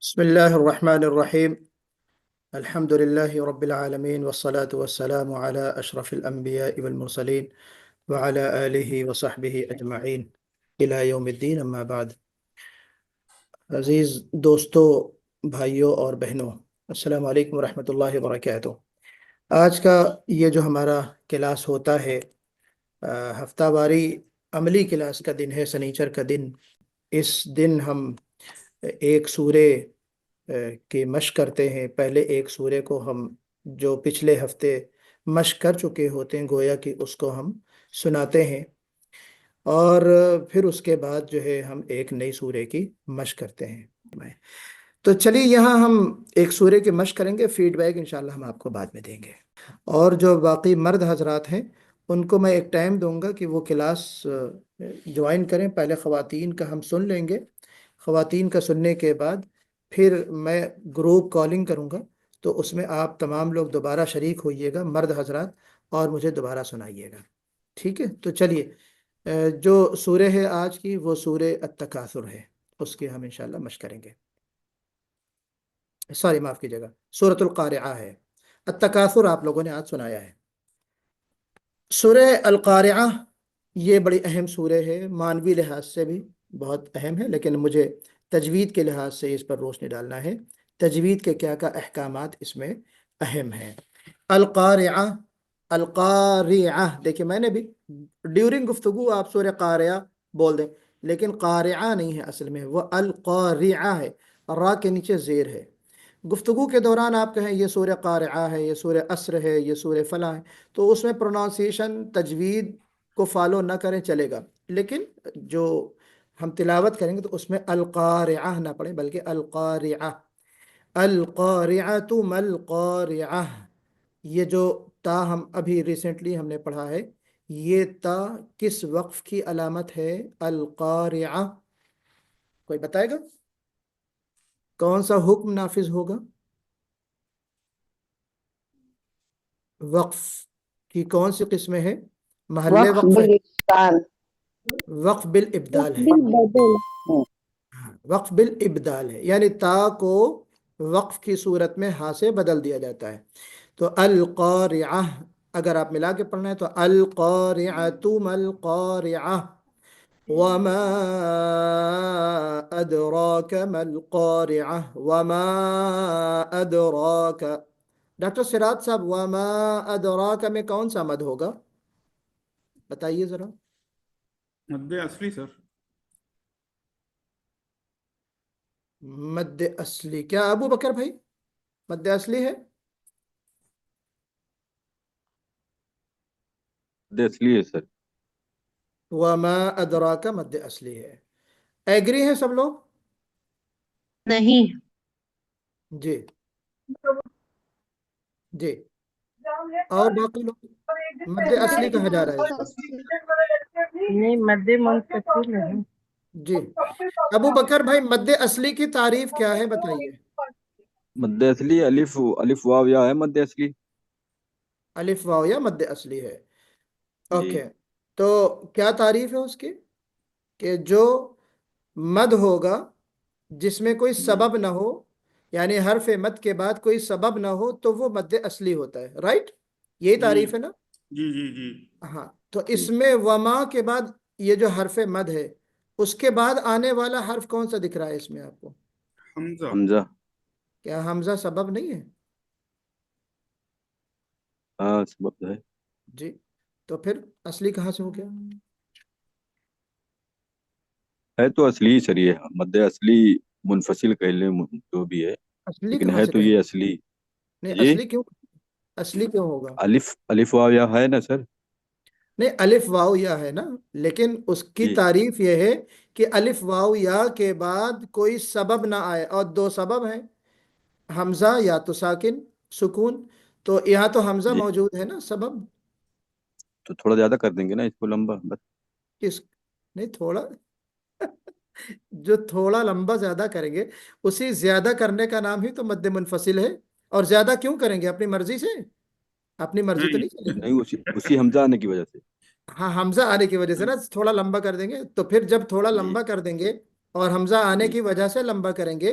بسم الله الرحمن الرحيم. الحمد لله رب العالمين والصلاة والسلام على أشرف الأنبياء والمرسلين وعلى آله وصحبه أجمعين إلى يوم الدين أما بعد. عزیز دوستو، بھائیوں اور بہنوں، السلام علیکم ورحمۃ اللہ وبرکاتہ۔ آج کا یہ جو ہمارا کلاس ہوتا ہے، ہفتہ واری عملی کلاس کا دن ہے، سنیچر کا دن۔ اس دن ہم ایک سورے کی مشق کرتے ہیں۔ پہلے ایک سورے کو ہم جو پچھلے ہفتے مشق کر چکے ہوتے ہیں، گویا کہ اس کو ہم سناتے ہیں، اور پھر اس کے بعد جو ہے ہم ایک نئی سورے کی مشق کرتے ہیں۔ تو چلیے یہاں ہم ایک سورے کی مشق کریں گے، فیڈ بیک انشاءاللہ ہم آپ کو بعد میں دیں گے، اور جو باقی مرد حضرات ہیں ان کو میں ایک ٹائم دوں گا کہ وہ کلاس جوائن کریں۔ پہلے خواتین کا ہم سن لیں گے، خواتین کا سننے کے بعد پھر میں گروپ کالنگ کروں گا، تو اس میں آپ تمام لوگ دوبارہ شریک ہوئیے گا، مرد حضرات، اور مجھے دوبارہ سنائیے گا، ٹھیک ہے؟ تو چلیے، جو سورہ ہے آج کی وہ سورہ التکاثر ہے، اس کی ہم انشاءاللہ مشق کریں گے۔ سوری، معاف کیجیے گا، سورۃ القارعہ ہے۔ التکاثر آپ لوگوں نے آج سنایا ہے۔ سورہ القارعہ یہ بڑی اہم سورہ ہے، معنوی لحاظ سے بھی بہت اہم ہے، لیکن مجھے تجوید کے لحاظ سے اس پر روشنی ڈالنا ہے، تجوید کے کیا احکامات اس میں اہم ہیں۔ القارعہ، القارعہ، دیکھیں میں نے بھی ڈیورنگ گفتگو آپ سورہ قارعہ بول دیں، لیکن قارعہ نہیں ہے، اصل میں وہ القارعہ ہے، را کے نیچے زیر ہے۔ گفتگو کے دوران آپ کہیں یہ سورہ قارعہ ہے، یہ سورہ عصر ہے، یہ سورہ فلاں ہے، تو اس میں پرونانسیشن تجوید کو فالو نہ کریں چلے گا، لیکن جو ہم تلاوت کریں گے تو اس میں القارعہ نہ پڑھیں بلکہ القارعہ۔ القارعۃ ما القارعہ، یہ جو تا ہم ابھی ریسنٹلی ہم نے پڑھا ہے، یہ تا کس وقف کی علامت ہے؟ القارعہ، کوئی بتائے گا کون سا حکم نافذ ہوگا؟ وقف کی کون سی قسمیں ہیں؟ محل وقف ہے، وقف بالابدال ہے، وقف بالابدال ہے، یعنی تا کو وقف کی صورت میں ہاں سے بدل دیا جاتا ہے۔ تو القارعہ اگر آپ ملا کے پڑھنا ہے تو القارعۃ ما القارعہ وما ادراک ما القارعہ وما ادراک۔ ڈاکٹر سراج صاحب، وما ادراک میں کون سا مد ہوگا؟ بتائیے ذرا۔ مد اصلی سر۔ مد اصلی، کیا ابو بکر بھائی مد اصلی ہے؟ مد اصلی ہے سر۔ وما ادراک مد اصلی ہے، ایگری ہیں سب لوگ؟ نہیں جی جی، اور باقی لوگ؟ مد اصلی کہا جا رہا ہے اس کو۔ نہیں، مد منفصل نہیں۔ جی، ابو بکر بھائی مد اصلی کی تعریف کیا ہے بتائیے؟ مد اصلی الف الف واو یا ہے مد اصلی؟ الف واو یا مد اصلی ہے، جی اوکے۔ تو کیا تعریف ہے اس کی؟ کہ جو مد ہوگا جس میں کوئی سبب نہ ہو، یعنی حرف مد کے بعد کوئی سبب نہ ہو تو وہ مد اصلی ہوتا ہے، رائٹ؟ یہی تعریف ہے نا؟ جی جی جی۔ ہاں، تو اس میں وما کے بعد یہ جو حرف مد ہے، اس کے بعد آنے والا حرف کون سا دکھ رہا ہے اس میں آپ کو؟ حمزہ۔ حمزہ۔ کیا حمزہ سبب نہیں ہے؟ ہاں سبب ہے جی، تو پھر اصلی کہاں سے ہو گیا؟ ہے تو اصلی ہی سر، یہ مد اصلی منفصل کہہ لیں جو بھی ہے، اصلی لیکن کہاں ہے سے تو کہیں یہ گے؟ اصلی۔ نہیں، جی، اصلی کیوں؟ اصلی کیوں ہوگا؟ الف واو یا ہے نا سر؟ نہیں، الف واو یا ہے نا، لیکن اس کی جی تعریف یہ ہے کہ الف واو یا کے بعد کوئی سبب نہ آئے، اور دو سبب ہیں، حمزہ یا تو ساکن سکون، تو یہاں تو حمزہ جی، موجود ہے نا سبب۔ تو تھوڑا زیادہ کر دیں گے نا اس کو لمبا بس۔ کس؟ نہیں، تھوڑا جو تھوڑا لمبا زیادہ کریں گے، اسی زیادہ کرنے کا نام ہی تو مد منفصل ہے، اور زیادہ کیوں کریں گے؟ اپنی مرضی سے؟ اپنی مرضی تو نہیں نہیں چلے گی۔ نہیں، اسی حمزہ آنے کی وجہ سے۔ ہاں، حمزہ آنے کی وجہ سے نا تھوڑا لمبا کر دیں گے، تو پھر جب تھوڑا جی لمبا کر دیں گے اور حمزہ آنے جی کی وجہ سے لمبا کریں گے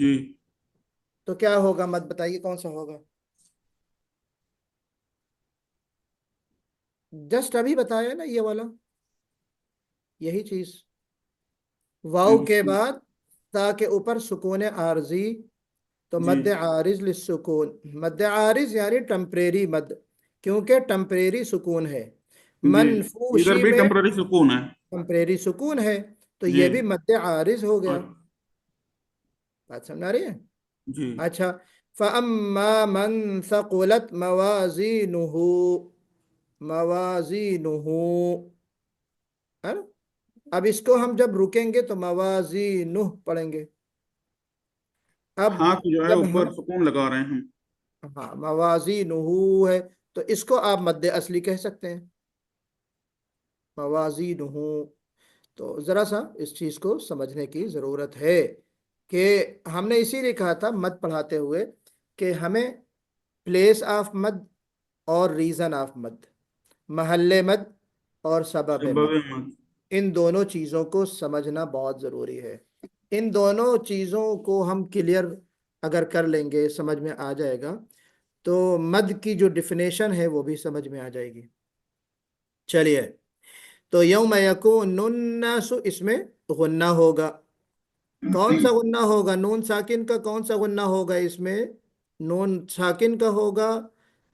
جی تو کیا ہوگا مد بتائیے کون سا ہوگا؟ جسٹ ابھی بتایا نا یہ والا، یہی چیز، واو کے بعد تا کے اوپر سکون عارضی، تو جی مد عارض للسکون، مد عارض یعنی ٹمپریری مد، کیونکہ ٹمپریری سکون ہے، جی ادھر منفوشی بھی میں ٹمپرری سکون ہے. ٹمپریری سکون ہے، تو جی یہ بھی مد عارض ہو گیا. بات سمجھ آ رہی ہے؟ جی اچھا، فَأَمَّا مَنْ ثَقُلَتْ مَوَازِينُهُ، موازینہ ہے نا. اب اس کو ہم جب رکیں گے تو موازینہ پڑھیں گے. اب ہاتھ جو ہے جب ہم، اوپر سکون لگا رہے ہیں ہم. ہاں موازینہ ہے، تو اس کو آپ مد اصلی کہہ سکتے ہیں، موازینہ. تو ذرا سا اس چیز کو سمجھنے کی ضرورت ہے کہ ہم نے اسی لیے کہا تھا مد پڑھاتے ہوئے کہ ہمیں پلیس آف مد اور ریزن آف مد، محل مد اور سبب سبب مد، مد. ان دونوں چیزوں کو سمجھنا بہت ضروری ہے. ان دونوں چیزوں کو ہم کلیئر اگر کر لیں گے، سمجھ میں آ جائے گا، تو مد کی جو ڈیفینیشن ہے وہ بھی سمجھ میں آ جائے گی. چلیے، تو یوم یکون الناس، اس میں غنہ ہوگا. کون سا غنہ ہوگا؟ نون ساکن کا کون سا غنہ ہوگا اس میں؟ نون ساکن کا ہوگا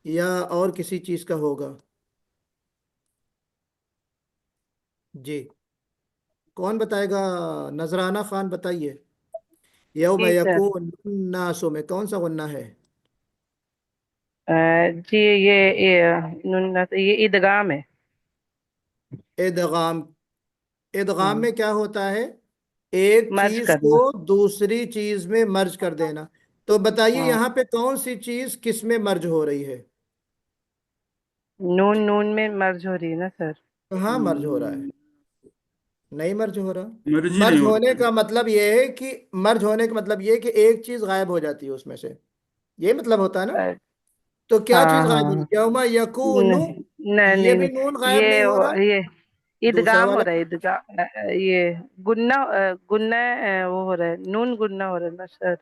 یا اور کسی چیز کا ہوگا؟ جی کون بتائے گا؟ نذرانہ خان بتائیے. یوم جی سر. یکون الناس میں کون سا غنہ ہے؟ جی یہ ادغام ہے. ادغام. ادغام ہم، میں کیا ہوتا ہے؟ ایک مرج چیز کو کرنا. دوسری چیز میں مرج کر دینا. تو بتائیے ہاں، یہاں پہ کون سی چیز کس میں مرج ہو رہی ہے؟ نون نون میں مرج ہو رہی ہے نا سر. کہاں مرج ہو رہا ہے؟ نہیں مرج ہو رہا. مرج ہی نہیں مرج ہو ہونے رہا کا مطلب یہ ہے کہ، مرج ہونے کا مطلب یہ ہے کہ ایک چیز غائب ہو جاتی ہے اس میں سے، یہ مطلب ہوتا ہے نا. تو کیا ہاں چیز غائب ہو ہاں. رہی ہے؟ یوم یکون، نہیں نہیں یہ نہیں بھی نہیں. نون غائب نہیں ہو رہا. یہ دوسرا ادغام ہو والا رہا ہے. ادغام یہ گننا گننا وہ ہو رہا ہے. نون گننا ہو رہا ہے نا سر.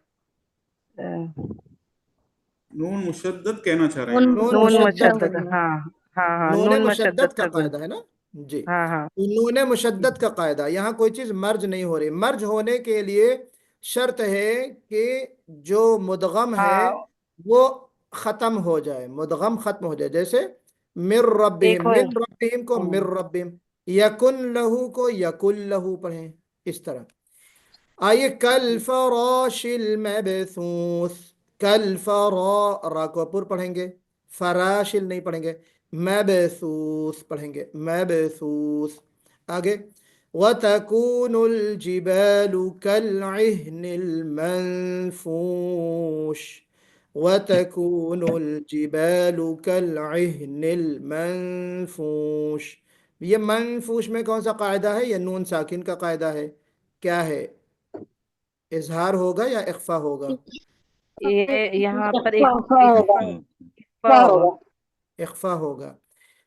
نون مشدد کہنا چاہ رہے ہیں آپ. نون نون مشدد کا، مشدد. ہاں ہاں ہاں. نون نون مشدد مشدد کا کا گن. قاعدہ ہے نا. جی، ہاں ہاں. نون مشدد کا قاعدہ، یہاں کوئی چیز مرج نہیں ہو رہی. مرج ہونے کے لیے شرط ہے کہ جو مدغم ہے ہاں وہ ختم ہو جائے، مدغم ختم ہو جائے. جیسے مر ایک ربہم، ہو. من ربہم کو مر ربہم، یکن لہو کو یکن لہو پڑھیں، اس طرح. آئیے، کل فراش المبثوث، کل فرا، را کو پر پڑھیں گے، فراشل نہیں پڑھیں گے، مبثوث پڑھیں گے، مبثوث. آگے، وَتَكُونُ الْجِبَالُ كَالْعِهْنِ الْمَنْفُوشِ، وَتَكُونُ الْجِبَالُ كَالْعِهْنِ الْمَنْفُوشِ. یہ منفوش میں کون سا قاعدہ ہے؟ یہ نون ساکن کا قاعدہ ہے. کیا ہے؟ اظہار ہوگا یا اخفا ہوگا؟ یہ یہاں پر اخفا. اخفا ہوگا. اخفا ہوگا.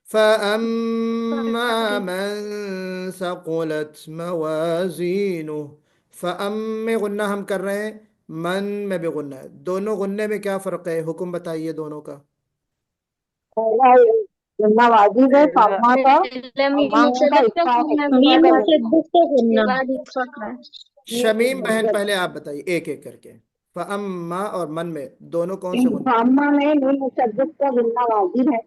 فَأَمَّا مَن ثَقُلَتْ مَوَازِينُهُ، فَأَم میں غنہ ہم کر رہے ہیں، من میں بھی غنہ ہے. دونوں غنے میں کیا فرق ہے؟ حکم بتائیے دونوں کا. پہلا غنہ واجب ہے فاما کا، اور ماں کا اکفا ہے. میم مشدد کا غنہ بعد اکفا کا. شمیم بہن پہلے آپ بتائیے ایک ایک کر کے. فَأَمَّا اور من میں دونوں کون سے غنہ؟ فاما میں نون مشدد کا غنہ واجب ہے،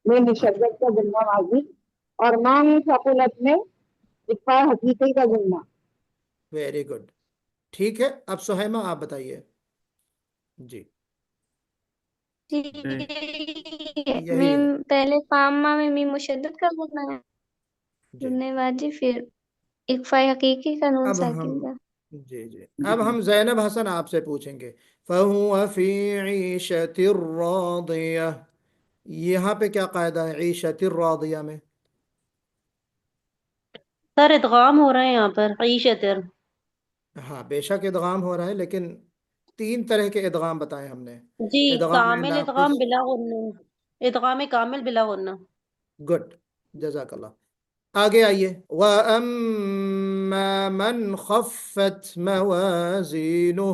نون مشدد کا غنہ واجب، اور ماں ثقلت میں اکفا حقیقی کا غنہ. Very good. ٹھیک ہے، اب سہیمہ آپ بتائیے. جی یہی میم ہے. پہلے فاما میں میم مشدد کا غنہ ہے، جی غنہ واجب، پھر اکفا حقیقی کا، نون اب ہم، ساکن کا. جی اب ہم زینب حسن آپ سے پوچھیں گے. فَهُوَ فِي عِيشَةٍ رَاضِيَةٍ، یہاں پہ کیا قاعدہ ہے عیشۃ الراضیہ میں؟ سر ادغام ہو رہا ہے یہاں پر عیشتر. ہاں بے شک ادغام ہو رہا ہے، لیکن تین طرح کے ادغام بتائے ہم نے. جی ادغام کامل ادغام ناقص. بلا غنہ. ادغام کامل بلا غنہ. گڈ، جزاک اللہ. آگے آئیے. وَأَمَّا مَنْ خَفَّتْ مَوَازِينُهُ،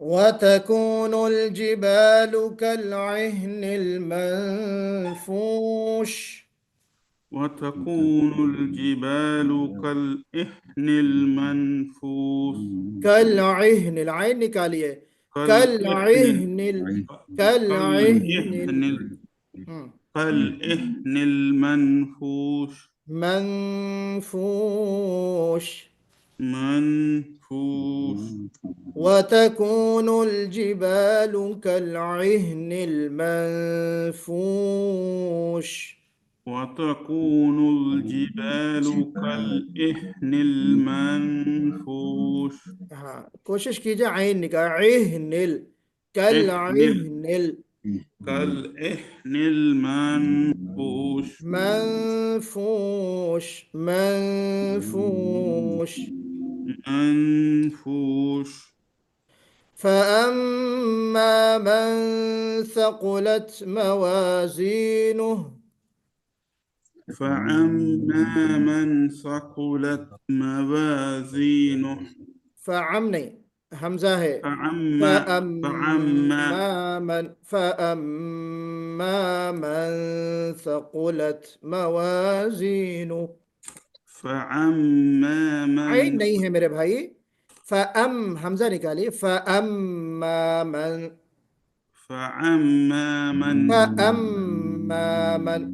وتكون الجبال كالعهن المنفوش وتكون الجبال كالإهن المنفوس كالعهن العين نکالیے كالعهن كالإهن كالإهن المنفوش منفوش منفوش وتكون الجبال كالعهن المنفوش وتكون الجبال كالإهن المنفوش ہاں کوشش کیجئے عین نکال عہن كالعهن كالإهن المنفوش منفوش منفوش منفوش فأما من ثقلت موازينه فأما من ثقلت موازينه فعم نہیں حمزہ ہے فأما من ثقلت موازينه فأما عین من نہیں ہے میرے بھائی حمزہ نکالیے فأما من فأما من فأما من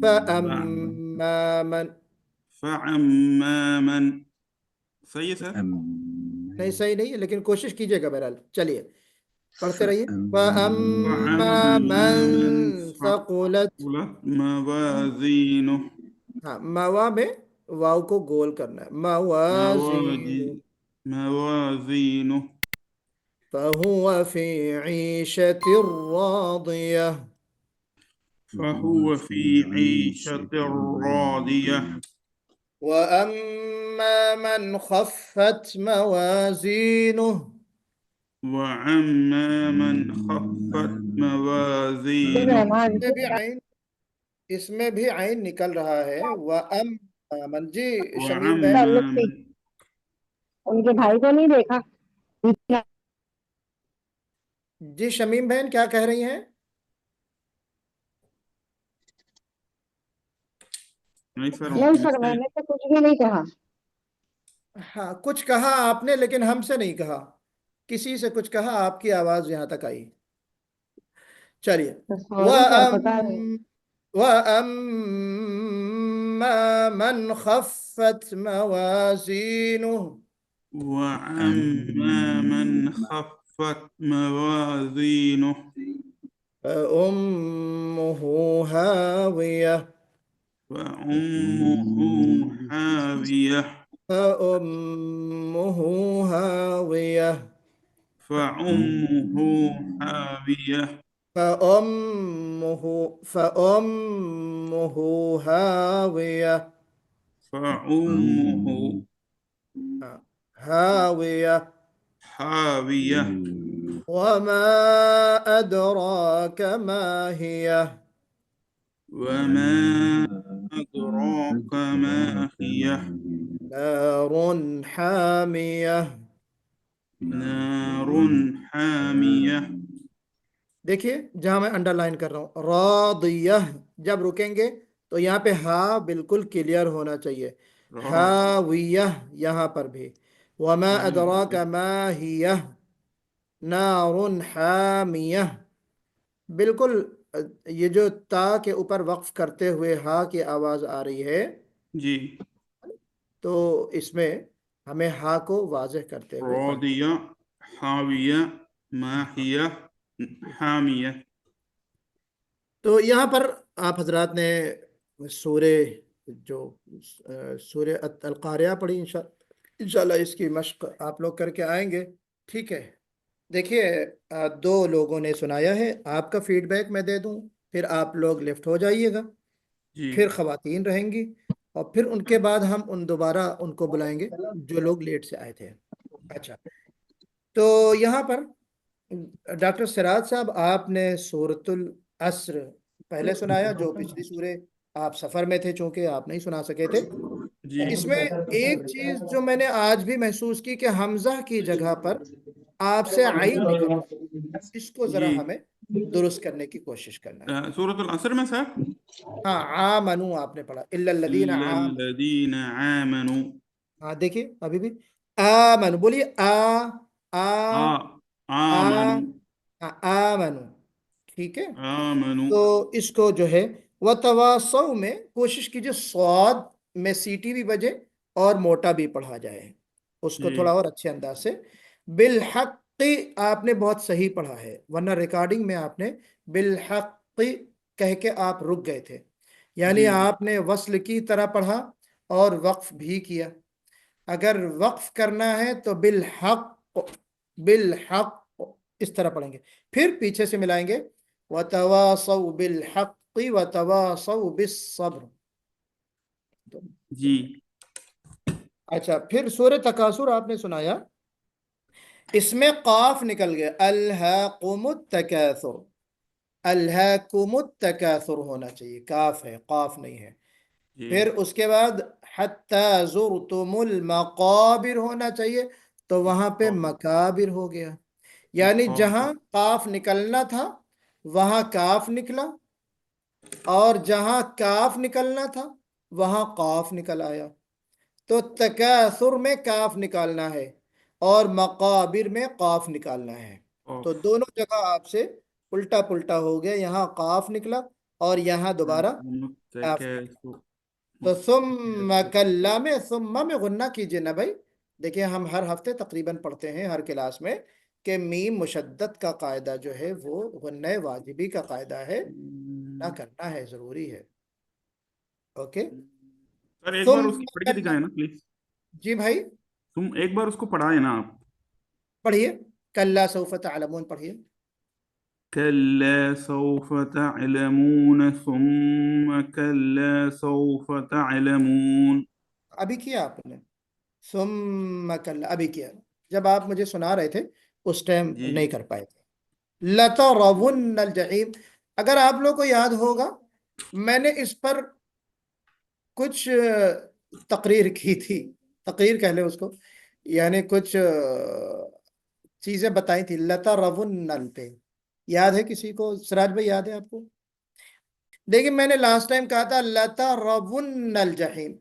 فأما من فأما من صحیح ہے سر نہیں صحیح نہیں ہے لیکن کوشش کیجئے گا بہرحال چلیے پڑھتے رہیے فأما من ثقلت موازینہ ہاں موا میں واو کو گول کرنا ہے موازین موازینہ فهو في عيشة راضية فهو في عيشة راضية وأما من خفت موازينه وأما من خفت موازينه اس میں بھی عین نکل رہا ہے وأما من جی شمیم وأما بہن من ان کے بھائی کو نہیں دیکھا جی شمیم بہن کیا کہہ رہی ہیں نہیں سر نہیں سر میں نے تو کچھ بھی نہیں کہا ہاں کچھ کہا آپ نے لیکن ہم سے نہیں کہا کسی سے کچھ کہا آپ کی آواز یہاں تک آئی چلیے وَأَمَّا مَنْ خَفَّتْ مَوَازِينُهُ وأما من خفت موازينه فأمه هاوية فأمه هاوية فأمه هاوية فأمه هاوية فأمه هاوية فأمه هاوية حاوية وما أدراك ما هي وما أدراك ما هي نار حامية نار حامية دیکھیے جہاں میں انڈر لائن کر رہا ہوں راضیہ جب رکیں گے تو یہاں پہ ہا بالکل کلیئر ہونا چاہیے ہاویہ یہاں پر بھی وما ادراک ما ہی نار حامیہ بالکل یہ جو تا کے اوپر وقف کرتے ہوئے ہا کی آواز آ رہی ہے جی تو اس میں ہمیں ہا کو واضح کرتے ہوئے راضية حاوية ماحية حامية تو یہاں پر آپ حضرات نے سورہ القاریہ پڑھی انشاءاللہ اس کی مشق آپ لوگ کر کے آئیں گے ٹھیک ہے دیکھیے دو لوگوں نے سنایا ہے آپ کا فیڈ بیک میں دے دوں پھر آپ لوگ لیفٹ ہو جائیے گا جی پھر خواتین رہیں گی اور پھر ان کے بعد ہم دوبارہ ان کو بلائیں گے جو لوگ لیٹ سے آئے تھے اچھا تو یہاں پر ڈاکٹر سراج صاحب آپ نے سورۃ العصر پہلے سنایا جو پچھلی سورہ آپ سفر میں تھے چونکہ آپ نہیں سنا سکے تھے جی اس میں ایک چیز جو میں نے آج بھی محسوس کی کہ حمزہ کی جگہ پر آپ سے عین نکل رہا ہے، اس کو ذرا جی ہمیں درست کرنے کی کوشش کرنا ہے. سورۃ العصر میں سر ہاں آمنو آپ نے پڑھا الا الذین الا آمنوا. الذین آمنوا ہاں دیکھیے ابھی بھی آمنو بولیے آمنوا آمنو. ٹھیک ہے، آمنوا تو اس کو جو ہے وتواصوا میں کوشش کیجئے صاد میں سیٹی بھی بجے اور موٹا بھی پڑھا جائے، اس کو جی تھوڑا اور اچھے انداز سے. بالحق آپ نے بہت صحیح پڑھا ہے، ورنہ ریکارڈنگ میں آپ نے بالحق کہہ کے آپ رک گئے تھے، یعنی جی آپ نے وصل کی طرح پڑھا اور وقف بھی کیا. اگر وقف کرنا ہے تو بالحق، بالحق اس طرح پڑھیں گے، پھر پیچھے سے ملائیں گے وَتَوَاصَوْا بِالْحَقِّ وَتَوَاصَوْا بِالصَّبْرِ. جی اچھا پھر سورہ تکاثر آپ نے سنایا، اس میں قاف نکل گیا، الہاکم التکاثر، الہاکم التکاثر ہونا چاہیے، کاف ہے قاف نہیں ہے. جی پھر اس کے بعد حتی زرتم المقابر ہونا چاہیے، تو وہاں پہ مکابر ہو گیا، یعنی جہاں قاف نکلنا تھا وہاں کاف نکلا، اور جہاں کاف نکلنا تھا وہاں قاف نکل آیا. تو تکاثر میں کاف نکالنا ہے اور مقابر میں قاف نکالنا ہے. تو دونوں جگہ آپ سے الٹا پلٹا ہو گیا، یہاں قاف نکلا اور یہاں دوبارہ کاف نکلا. تو ثم کلا میں ثم میں غنہ کیجئے نا بھائی. دیکھیں ہم ہر ہفتے تقریباً پڑھتے ہیں ہر کلاس میں کہ میم مشدد کا قاعدہ جو ہے وہ غنہ واجبی کا قاعدہ ہے، نہ کرنا ہے، ضروری ہے. اوکے سر ایک بار ثم اس کی پڑھ کے کلا. دکھائیں نا پلیز، جی بھائی تم ایک بار اس کو پڑھائے نا آپ. پڑھیے کلا سوف تعلمون پڑھیے. كلا سوف تعلمون ثم كلا سوف تعلمون. ابھی کیا آپ نے ثم کلا، ابھی کیا، جب آپ مجھے سنا رہے تھے اس ٹائم جی نہیں کر پائے تھے. لَتَرَوُنَّ الْجَحِيمَ، اگر آپ لوگ کو یاد ہوگا میں نے اس پر کچھ تقریر کی تھی، تقریر کہہ لیں اس کو، یعنی کچھ چیزیں بتائی تھی لَتَرَوُنَّ پہ. یاد ہے کسی کو؟ سراج بھائی یاد ہے آپ کو؟ دیکھیں میں نے لاسٹ ٹائم کہا تھا لَتَرَوُنَّ الْجَحِيمَ،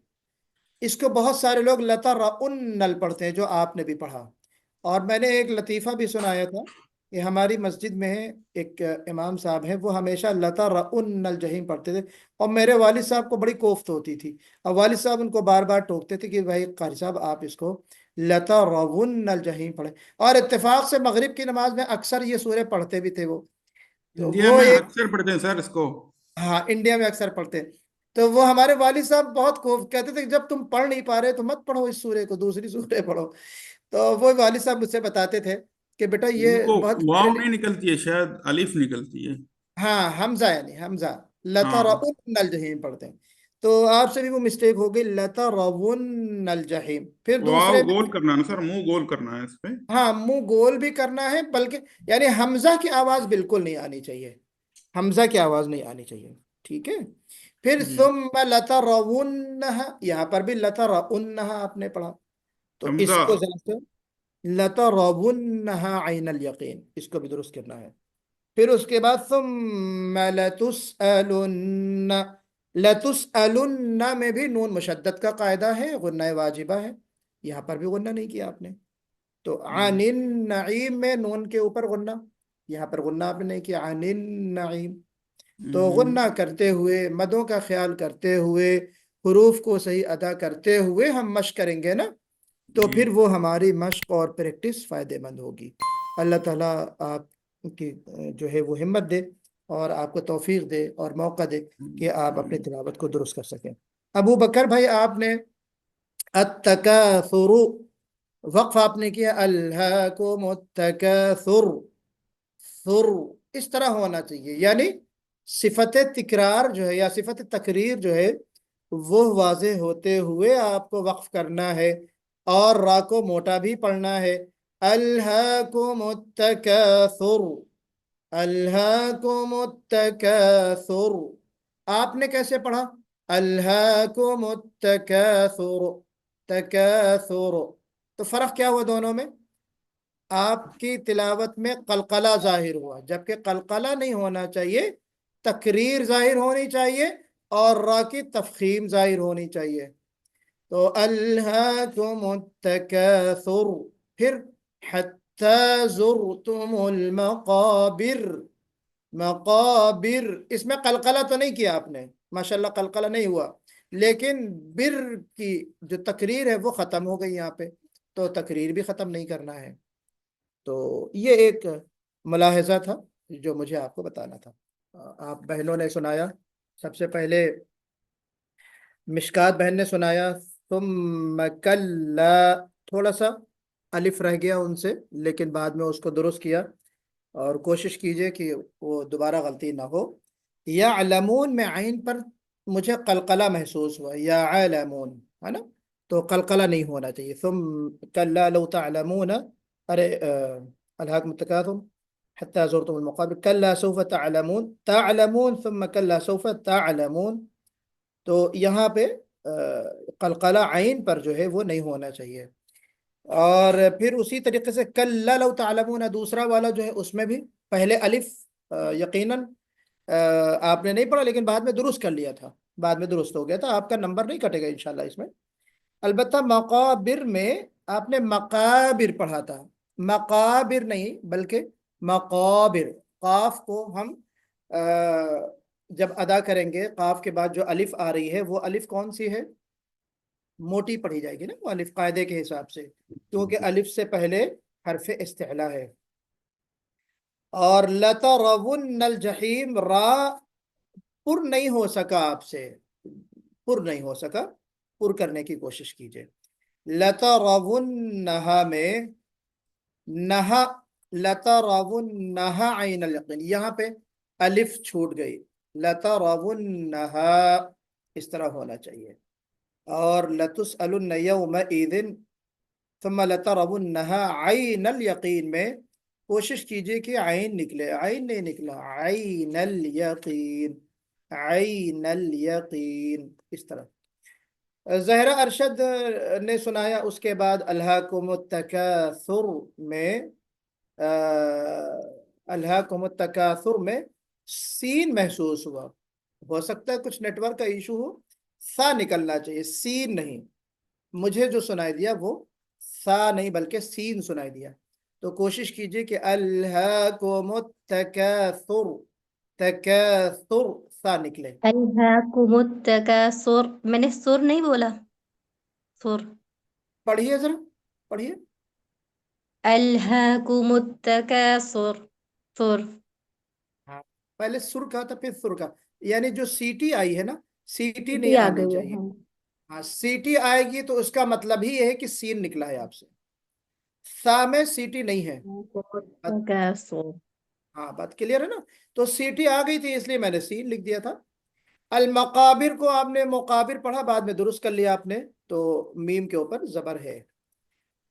اس کو بہت سارے لوگ لَتَرَوُنَّ پڑھتے ہیں جو آپ نے بھی پڑھا. اور میں نے ایک لطیفہ بھی سنایا تھا کہ ہماری مسجد میں ایک امام صاحب ہیں، وہ ہمیشہ لَتَرَوُنَّ الْجَحِيمَ پڑھتے تھے، اور میرے والد صاحب کو بڑی کوفت ہوتی تھی، اور والد صاحب ان کو بار بار ٹوکتے تھے کہ بھائی قاری صاحب آپ اس کو لَتَرَوُنَّ الْجَحِيمَ پڑھیں. اور اتفاق سے مغرب کی نماز میں اکثر یہ سورہ پڑھتے بھی تھے وہ. تو انڈیا وہ میں ایک، اکثر پڑھتے ہیں سر اس کو. ہاں انڈیا میں اکثر پڑھتے ہیں. تو وہ ہمارے والد صاحب بہت کہتے تھے کہ جب تم پڑھ نہیں پا رہے تو مت پڑھو اس سورے کو، دوسری سورے پڑھو. تو وہ والد صاحب مجھ سے بتاتے تھے کہ بیٹا ان یہ کو بہت واو نہیں نکلتی ہے، شاید الف نکلتی ہے. ہاں حمزہ، یعنی حمزہ ہاں لَتَرَوُنَّ الْجَحِيمَ پڑھتے ہیں. تو آپ سے بھی وہ مسٹیک ہو گئی لَتَرَوُنَّ الْجَحِيمَ. پھر واو دوسرے میں گول کرنا ہے نا سر، منہ گول کرنا ہے اس پہ. ہاں منہ گول بھی کرنا ہے، بلکہ یعنی حمزہ کی آواز بالکل نہیں آنی چاہیے، حمزہ کی آواز نہیں آنی چاہیے. ٹھیک ہے. پھر جی ثُمَّ لَتَرَوُنَّهَا، یہاں پر بھی لَتَرَوُنَّهَا آپ نے پڑھا، تو اس حمزہ. کو ذرا سے لَتَرَوُنَّهَا عَيْنَ الْيَقِينِ، اس کو بھی درست کرنا ہے. پھر اس کے بعد ثُمَّ لَتُسْأَلُنَّ، لَتُسْأَلُنَّ میں بھی نون مشدد کا قاعدہ ہے، غنہ واجبہ ہے، یہاں پر بھی غنہ نہیں کیا آپ نے. تو عَنِ النَّعِيمِ میں نون کے اوپر غنہ، یہاں پر غنہ آپ نے نہیں کیا، عَنِ النَّعِيمِ. تو غنہ کرتے ہوئے، مدوں کا خیال کرتے ہوئے، حروف کو صحیح ادا کرتے ہوئے ہم مشق کریں گے نا، تو جی پھر وہ ہماری مشق اور پریکٹس فائدے مند ہوگی. اللہ تعالیٰ آپ کی جو ہے وہ ہمت دے اور آپ کو توفیق دے اور موقع دے کہ آپ اپنی تلاوت کو درست کر سکیں. ابو بکر بھائی آپ نے التکاثر، وقف آپ نے کیا الہاکم التکاثر، ثر اس طرح ہونا چاہیے، یعنی صفت تکرار جو ہے یا صفت تقریر جو ہے وہ واضح ہوتے ہوئے آپ کو وقف کرنا ہے، اور را کو موٹا بھی پڑھنا ہے. الہاکم التکاثر، الہاکم التکاثر. آپ نے کیسے پڑھا؟ الہاکم التکاثر، تکاثر. تو فرق کیا ہوا دونوں میں؟ آپ کی تلاوت میں قلقلہ ظاہر ہوا، جبکہ قلقلہ نہیں ہونا چاہیے، تکریر ظاہر ہونی چاہیے اور را کی تفخیم ظاہر ہونی چاہیے۔ تو الہاکم التکاثر، پھر حتی زرتم المقابر، مقابر، اس میں قلقلہ تو نہیں کیا آپ نے، ماشاءاللہ قلقلہ نہیں ہوا، لیکن بر کی جو تقریر ہے وہ ختم ہو گئی یہاں پہ، تو تقریر بھی ختم نہیں کرنا ہے۔ تو یہ ایک ملاحظہ تھا جو مجھے آپ کو بتانا تھا۔ آپ بہنوں نے سنایا، سب سے پہلے مشکات بہن نے سنایا ثم کلا، تھوڑا سا الف رہ گیا ان سے، لیکن بعد میں اس کو درست کیا، اور کوشش کیجئے کہ وہ دوبارہ غلطی نہ ہو۔ یعلمون میں عین پر مجھے قلقلہ محسوس ہوا، یعلمون ہے نا، تو قلقلہ نہیں ہونا چاہیے۔ ثم کلا لو تعلمون، ارے الہاکم التکاثر حتی زرتم المقابر، کلا سوف تعلمون، تعلمون ثم کلا سوف تعلمون، تو یہاں پہ قلقلہ عین پر جو ہے وہ نہیں ہونا چاہیے۔ اور پھر اسی طریقے سے کلا لو تعلمون دوسرا والا جو ہے اس میں بھی پہلے الف یقیناً آپ نے نہیں پڑھا، لیکن بعد میں درست کر لیا تھا، بعد میں درست ہو گیا تھا، آپ کا نمبر نہیں کٹے گا انشاءاللہ اس میں۔ البتہ مقابر میں آپ نے مقابر پڑھا تھا، مقابر نہیں بلکہ مقابر، قاف کو ہم جب ادا کریں گے، قاف کے بعد جو الف آ رہی ہے وہ الف کون سی ہے؟ موٹی پڑھی جائے گی نا وہ الف، قاعدے کے حساب سے، کیونکہ الف سے پہلے حرف استعلا ہے۔ اور لَتَرَوُنَّ الْجَحِيمَ، را پر نہیں ہو سکا آپ سے، پر نہیں ہو سکا، پر کرنے کی کوشش کیجئے۔ لَتَرَوُنَّهَا میں نہا، لَتَرَوُنَّهَا عین الیقین، یہاں پہ الف چھوٹ گئی، لَتَرَوُنَّهَا اس طرح ہونا چاہیے۔ اور لَتُسْأَلُنَّ يَوْمَئِذٍ ثُمَّ لَتَرَوُنَّهَا عَيْنَ الْيَقِينَ میں کوشش کیجئے کہ عین نکلے، عین نہیں نکلا، عین الیقین، عین الیقین، اس طرح۔ زہرہ ارشد نے سنایا اس کے بعد الہاکم التکاثر میں، الہاکم التکاثر میں سین محسوس ہوا، ہو سکتا ہے کچھ نیٹ ورک کا ایشو ہو، سا نکلنا چاہیے، سین نہیں، مجھے جو سنائی دیا وہ سا نہیں بلکہ سین سنائی دیا، تو کوشش کیجئے کہ الہاکم التکاثر، تکاثر سا نکلے۔ الہاکم التکاثر، میں نے سر نہیں بولا، سر، پڑھیے ذرا، پڑھیے۔ الہاکم التکاثر، سر، ہاں، پہلے سر کا تھا پھر سر کا، یعنی جو سیٹی آئی ہے نا، سیٹی نہیں سیٹی آ آنی گئی ہے، چاہیے۔ ہاں۔ ہاں، سیٹی آئے گی تو اس کا مطلب ہی ہے کہ سین نکلا ہے آپ سے، سا میں سیٹی نہیں ہے۔ التکاثر، ہاں بات کلیئر ہے نا، تو سیٹی آ گئی تھی اس لیے میں نے سین لکھ دیا تھا۔ المقابر کو آپ نے مقابر پڑھا، بعد میں درست کر لیا آپ نے، تو میم کے اوپر زبر ہے۔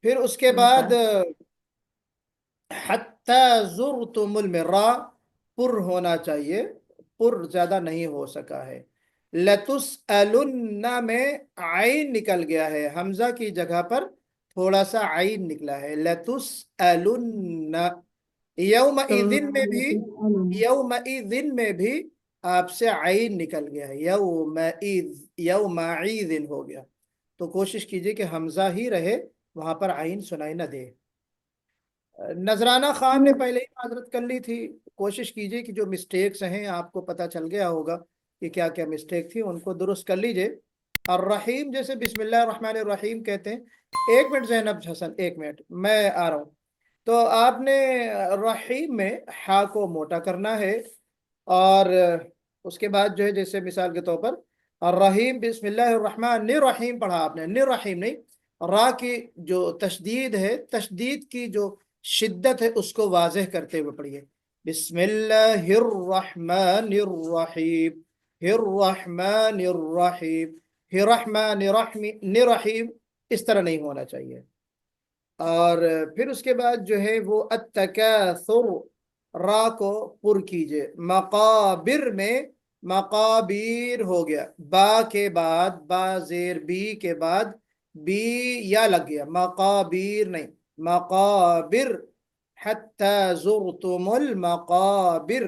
پھر اس کے بعد حتی زرتم المرا، پر ہونا چاہیے، پر زیادہ نہیں ہو سکا ہے۔ لتسألن میں عین نکل گیا ہے، حمزہ کی جگہ پر تھوڑا سا عین نکلا ہے، لتسألن، یومئذن میں بھی، یومئذن میں بھی آپ سے عین نکل گیا ہے، یومئذن ہو گیا، تو کوشش کیجئے کہ حمزہ ہی رہے، وہاں پر عین سنائی نہ دے۔ نذرانہ خان نے پہلے ہی معذرت کر لی تھی، کوشش کیجئے کہ جو مسٹیکس ہیں آپ کو پتہ چل گیا ہوگا کہ کیا کیا مسٹیک تھی، ان کو درست کر لیجئے۔ الرحیم جیسے بسم اللہ الرحمن الرحیم کہتے ہیں، ایک منٹ زینب حسن، ایک منٹ میں آ رہا ہوں، تو آپ نے رحیم میں ہا کو موٹا کرنا ہے، اور اس کے بعد جو ہے جیسے مثال کے طور پر الرحیم بسم اللہ الرحمن الرحیم پڑھا آپ نے، الرحیم نہیں، را کی جو تشدید ہے، تشدید کی جو شدت ہے اس کو واضح کرتے ہوئے پڑھیے، بسم اللہ الرحمن الرحیم، الرحمن الرحیم، الرحمن الرحیم، اس طرح نہیں ہونا چاہیے۔ اور پھر اس کے بعد جو ہے وہ التکاثر، را کو پر کیجئے، مقابر میں مقابیر ہو گیا، با کے بعد، با زیر بی کے بعد بی یا لگ گیا، مقابیر نہیں، مقابر حتی زرتم المقابر،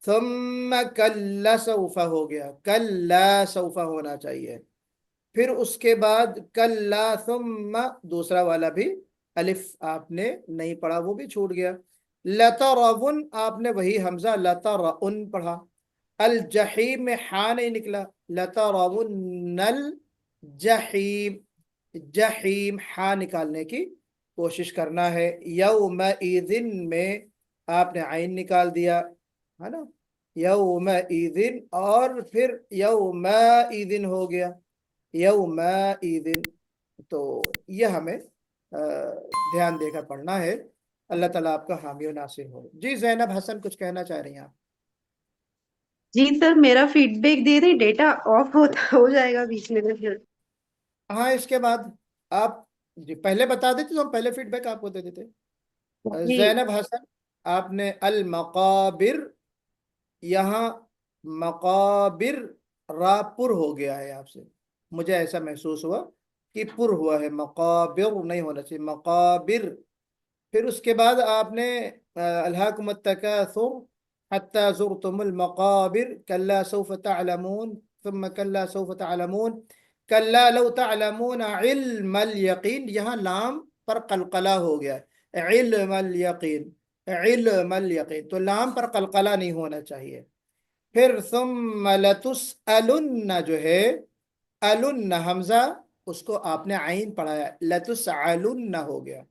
ثم کل سوف ہو گیا، کلا سوف ہونا چاہیے، پھر اس کے بعد کلا ثم دوسرا والا بھی الف آپ نے نہیں پڑھا، وہ بھی چھوٹ گیا، لترون آپ نے وہی حمزہ لترون پڑھا، الجحیم میں ہاں نہیں نکلا، لترون الجحیم، جحیم ہاں نکالنے کی کوشش کرنا ہے، یومئذ میں آپ نے عین نکال دیا ہے نا، یومئذ، اور پھر یومئذ ہو گیا، یومئذ، تو یہ ہمیں دھیان دے کر پڑھنا ہے۔ اللہ تعالیٰ آپ کا حامی و ناصر ہو۔ جی زینب حسن کچھ کہنا چاہ رہی ہیں آپ؟ جی سر میرا فیڈ بیک دے دیں، ڈیٹا آف ہو جائے گا بیچ میں پھر۔ ہاں اس کے بعد آپ جی پہلے بتا دیتے تو ہم پہلے فیڈ بیک آپ کو دے دیتے۔ جی زینب حسن آپ نے المقابر، یہاں مقابر را پر ہو گیا ہے آپ سے، مجھے ایسا محسوس ہوا کہ پر ہوا ہے، مقابر نہیں ہونا چاہیے، مقابر۔ پھر اس کے بعد آپ نے الہاکم التکاثر حتی زرتم المقابر، کلا سوف تعلمون، ثم کلا سوف تعلمون، کلا لو تعلمون علم الیقین، یہاں لام پر قلقلہ ہو گیا، علم الیقین، علم الیقین، تو لام پر قلقلہ نہیں ہونا چاہیے۔ پھر ثم لتسألن جو ہے، الن حمزہ اس کو آپ نے عین پڑھایا، لتسألن ہو گیا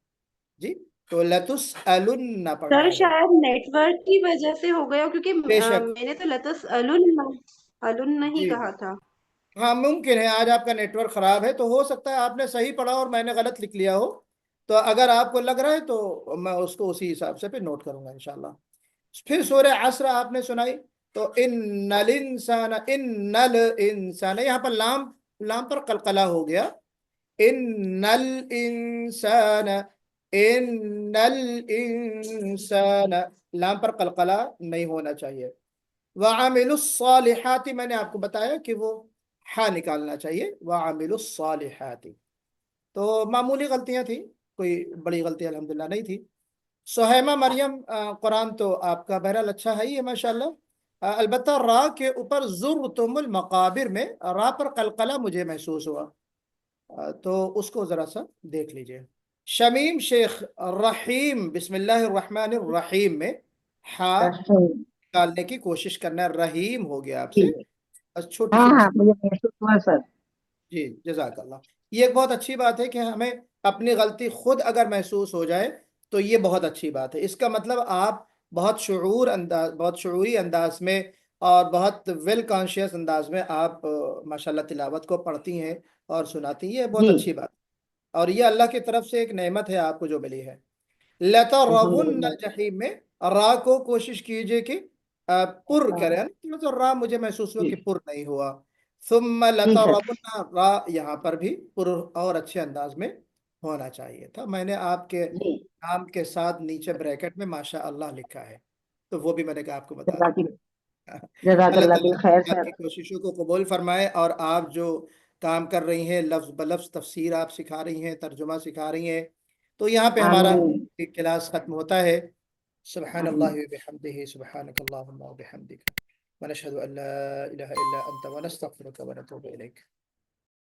جی، تو لتسألن پڑھنا سر ہے شاید نیٹ ورک کی وجہ سے ہو گیا، کیونکہ بے شک میں نے تو لتسألن نہیں جی، کہا تھا۔ ہاں ممکن ہے آج آپ کا نیٹ ورک خراب ہے، تو ہو سکتا ہے آپ نے صحیح پڑھا اور میں نے غلط لکھ لیا ہو، تو اگر آپ کو لگ رہا ہے تو میں اس کو اسی حساب سے پھر نوٹ کروں گا انشاءاللہ۔ پھر سورہ عصر آپ نے سنائی، تو ان الانسان، ان الانسان، یہاں پر لام پر قلقلہ ہو گیا، ان الانسان، ان الانسان، لام پر قلقلہ نہیں ہونا چاہیے۔ وَعَمِلُوا الصَّالِحَاتِ، میں نے آپ کو بتایا کہ وہ ہاں نکالنا چاہیے، وَعَمِلُوا الصَّالِحَاتِ، تو معمولی غلطیاں تھیں، کوئی بڑی غلطی الحمدللہ نہیں تھی۔ سہیمہ مریم قرآن تو آپ کا بہرحال اچھا ہے ہی ہے ماشاءاللہ، البتہ را کے اوپر زرتم المقابر میں را پر قلقلہ مجھے محسوس ہوا، تو اس کو ذرا سا دیکھ لیجئے۔ شمیم شیخ، رحیم، بسم اللہ الرحمن الرحیم میں ہاں نکالنے کی کوشش کرنا ہے، رحیم ہو گیا آپ سے، بس چھوٹی سی ہاں مجھے محسوس ہوا سر۔ جی جزاک اللہ۔ یہ ایک بہت اچھی بات ہے کہ ہمیں اپنی غلطی خود اگر محسوس ہو جائے تو یہ بہت اچھی بات ہے، اس کا مطلب آپ بہت شعوری انداز میں اور بہت ویل کانشیس انداز میں آپ ماشاءاللہ تلاوت کو پڑھتی ہیں اور سناتی ہیں، یہ بہت اچھی بات ہے، اور یہ اللہ کی طرف سے ایک نعمت ہے آپ کو جو ملی ہے۔ لَتَرَوُنَّ الْجَحِيمَ میں را کو کوشش کیجئے کہ پر کریں، تو را مجھے محسوس ہوا کہ پر نہیں ہوا، ثم لَتَرَوُنَّ، را یہاں پر بھی پر اور اچھے انداز میں ہونا چاہیے تھا، میں نے آپ کے نام کے ساتھ نیچے بریکٹ میں ماشاء اللہ لکھا ہے، تو وہ بھی میں نے کہا آپ کو بتا دوں۔ جزاک اللہ اللہ تعالیٰ بالخیر آپ سر۔ کی کوششوں کو قبول فرمائے، اور آپ جو کام کر رہی ہیں، لفظ بلفظ تفسیر آپ سکھا رہی ہیں، ترجمہ سکھا رہی ہیں، تو یہاں پہ ہمارا آمین کلاس ختم ہوتا ہے۔ سبحان آمین۔ اللہ وبحمدہ، سبحانک اللہم وبحمدک، ونشہد ان لا الہ الا انت ونستغفرک ونتوب الیک۔